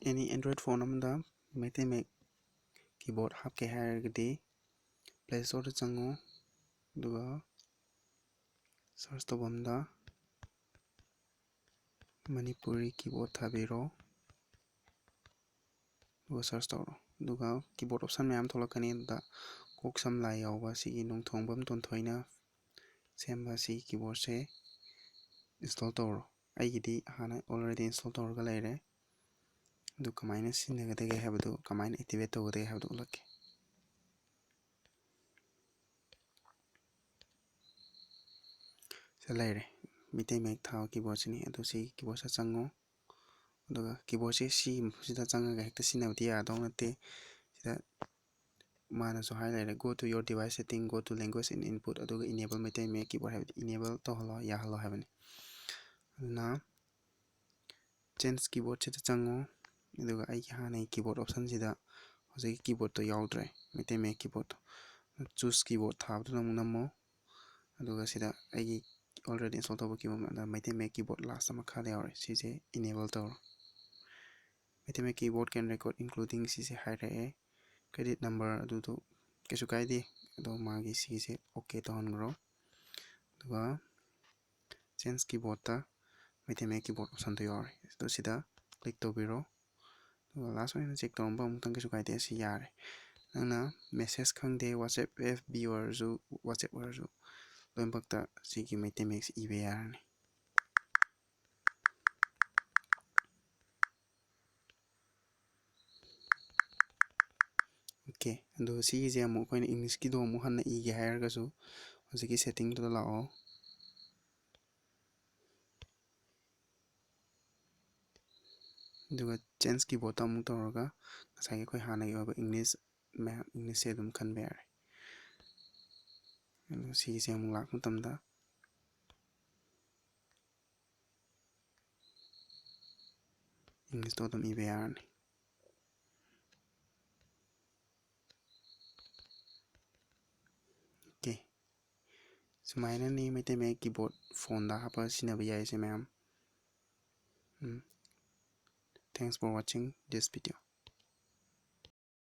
any Android phone amda Meitei Mayek keyboard hapke hairagadi Play Store da chango duga search tobamda Manipuri keyboard thabiro duga search tawro duga keyboard option mayam tholakani da kok sam lai yawba sigi nong thongbam ton thoina semba si keyboard se install tawro aigidi hana already install tawrga laire du kamaina sinagadege habdu kamaina activate tawgadege habdu ulake laire Meitei Mayek thaw keyboard sini adu si keyboard sa chango aduga keyboard se si sida changaga hekta sinabdi yadaw nate sida mana so highlight go to your device setting, go to language and input aduga enable Meitei Mayek keyboard habdi enable to halo ya halo habani na change keyboard sida chango aduga ai hana keyboard option sida hojai keyboard to yaudre Meitei Mayek keyboard choose keyboard thabdu nammo aduga sida ai already install tawba keyboard da Meitei Mayek keyboard last ama khale yawre sise enable tawro Meitei Mayek keyboard can record including sise haire credit number adudu kesu kaide ado magi sise okay tawhangro duga change keyboard ta Meitei Mayek keyboard option to yawre do sida click tawbiro duga last one check tawamba amutang kesu kaide si yare nangna message khangde WhatsApp FB warju WhatsApp warju loimbakta sigi Meitei Mayek si ibe yarani okay ando sigi je amu koina English ki do amu hanna ige hairga su hojiki setting to lao duga change keyboard amu tawraga ngasai koi hana gi oba English se dum khanbe yare ando sigi je amu lak matamda English to dum ibe yarani okay sumaina ni Meitei Mayek keyboard phone da hapa sinabi yaise mayam thanks for watching this video.